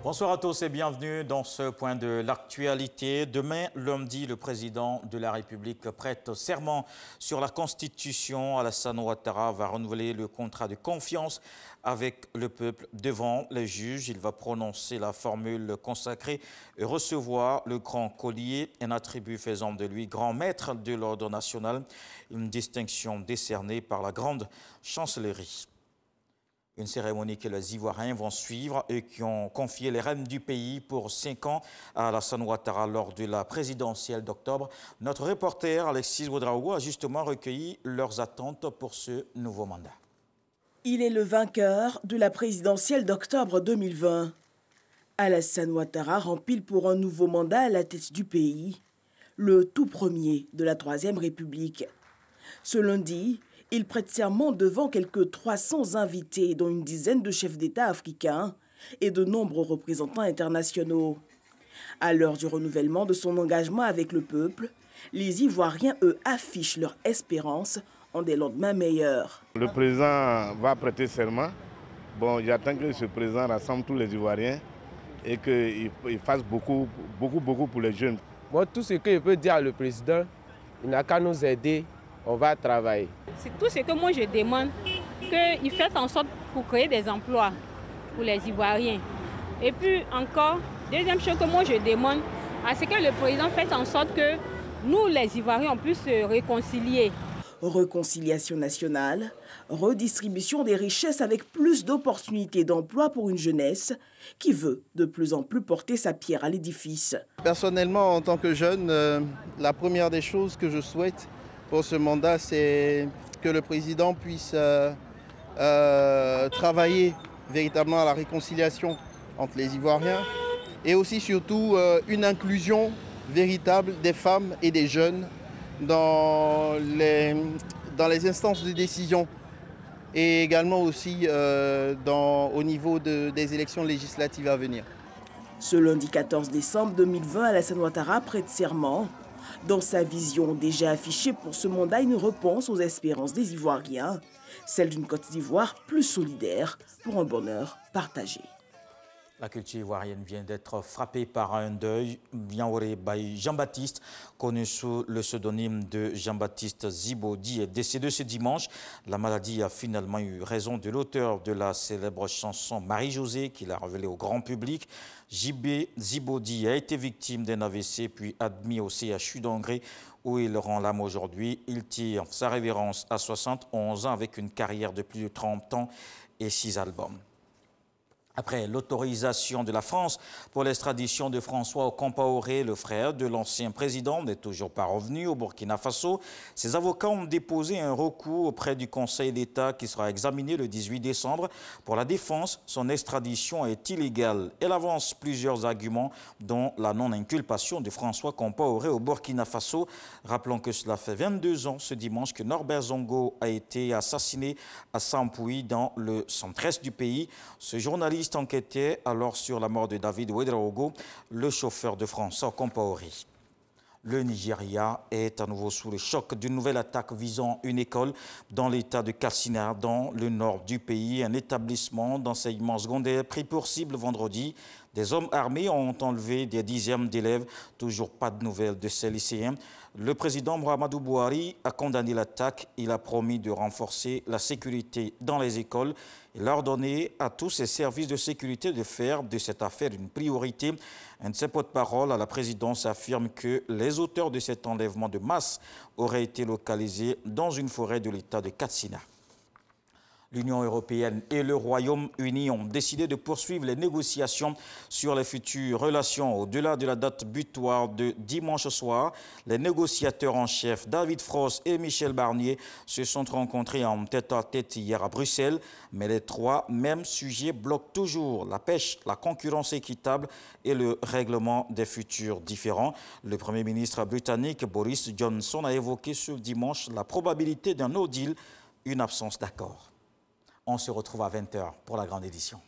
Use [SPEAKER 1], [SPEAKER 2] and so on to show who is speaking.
[SPEAKER 1] Bonsoir à tous et bienvenue dans ce point de l'actualité. Demain, lundi, le président de la République prête serment sur la Constitution. Alassane Ouattara va renouveler le contrat de confiance avec le peuple devant les juges. Il va prononcer la formule consacrée et recevoir le grand collier, un attribut faisant de lui grand maître de l'ordre national, une distinction décernée par la grande chancellerie. Une cérémonie que les Ivoiriens vont suivre et qui ont confié les rênes du pays pour 5 ans à Alassane Ouattara lors de la présidentielle d'octobre. Notre reporter Alexis Ouedraogo a justement recueilli leurs attentes pour ce nouveau mandat.
[SPEAKER 2] Il est le vainqueur de la présidentielle d'octobre 2020. Alassane Ouattara rempile pour un nouveau mandat à la tête du pays, le tout premier de la Troisième République. Ce lundi, il prête serment devant quelques 300 invités, dont une dizaine de chefs d'État africains et de nombreux représentants internationaux. À l'heure du renouvellement de son engagement avec le peuple, les Ivoiriens, eux, affichent leur espérance en des lendemains meilleurs.
[SPEAKER 3] Le président va prêter serment. Bon, j'attends que ce président rassemble tous les Ivoiriens et qu'il fasse beaucoup pour les jeunes.
[SPEAKER 4] Bon, tout ce que je peux dire à le président, il n'a qu'à nous aider. On va travailler.
[SPEAKER 5] C'est tout ce que moi je demande, qu'il fasse en sorte pour créer des emplois pour les Ivoiriens. Et puis encore, deuxième chose que moi je demande, c'est que le président fasse en sorte que nous les Ivoiriens on puisse se réconcilier.
[SPEAKER 2] Réconciliation nationale, redistribution des richesses avec plus d'opportunités d'emploi pour une jeunesse qui veut de plus en plus porter sa pierre à l'édifice.
[SPEAKER 6] Personnellement, en tant que jeune, la première des choses que je souhaite pour ce mandat, c'est que le président puisse travailler véritablement à la réconciliation entre les Ivoiriens et aussi surtout une inclusion véritable des femmes et des jeunes dans les instances de décision et également aussi au niveau des élections législatives à venir.
[SPEAKER 2] Ce lundi 14 décembre 2020, Alassane Ouattara prête serment. Dans sa vision déjà affichée pour ce mandat, une réponse aux espérances des Ivoiriens, celle d'une Côte d'Ivoire plus solidaire pour un bonheur partagé.
[SPEAKER 1] La culture ivoirienne vient d'être frappée par un deuil. Yaouré Baye Jean-Baptiste, connu sous le pseudonyme de Jean-Baptiste Zibodi, est décédé ce dimanche. La maladie a finalement eu raison de l'auteur de la célèbre chanson Marie-Josée qu'il a révélée au grand public. J.B. Zibodi a été victime d'un AVC puis admis au CHU d'Angré où il rend l'âme aujourd'hui. Il tire sa révérence à 71 ans avec une carrière de plus de 30 ans et 6 albums. Après l'autorisation de la France pour l'extradition de François Compaoré, le frère de l'ancien président, n'est toujours pas revenu au Burkina Faso. Ses avocats ont déposé un recours auprès du Conseil d'État qui sera examiné le 18 décembre. Pour la défense, son extradition est illégale. Elle avance plusieurs arguments, dont la non-inculpation de François Compaoré au Burkina Faso. Rappelons que cela fait 22 ans ce dimanche que Norbert Zongo a été assassiné à Sampouy dans le centre-est du pays. Ce journaliste enquêtait alors sur la mort de David Ouedraogo, le chauffeur de François Compaoré. Le Nigeria est à nouveau sous le choc d'une nouvelle attaque visant une école dans l'état de Katsina, dans le nord du pays. Un établissement d'enseignement secondaire pris pour cible vendredi. Des hommes armés ont enlevé des dizaines d'élèves. Toujours pas de nouvelles de ces lycéens. Le président Muhammadu Buhari a condamné l'attaque. Il a promis de renforcer la sécurité dans les écoles. Il a ordonné à tous ses services de sécurité de faire de cette affaire une priorité. Un de ses porte-parole à la présidence affirme que les auteurs de cet enlèvement de masse auraient été localisés dans une forêt de l'état de Katsina. L'Union européenne et le Royaume-Uni ont décidé de poursuivre les négociations sur les futures relations au-delà de la date butoir de dimanche soir. Les négociateurs en chef David Frost et Michel Barnier se sont rencontrés en tête-à-tête hier à Bruxelles. Mais les trois mêmes sujets bloquent toujours la pêche, la concurrence équitable et le règlement des futurs différends. Le Premier ministre britannique Boris Johnson a évoqué ce dimanche la probabilité d'un no deal, une absence d'accord. On se retrouve à 20 h pour la grande édition.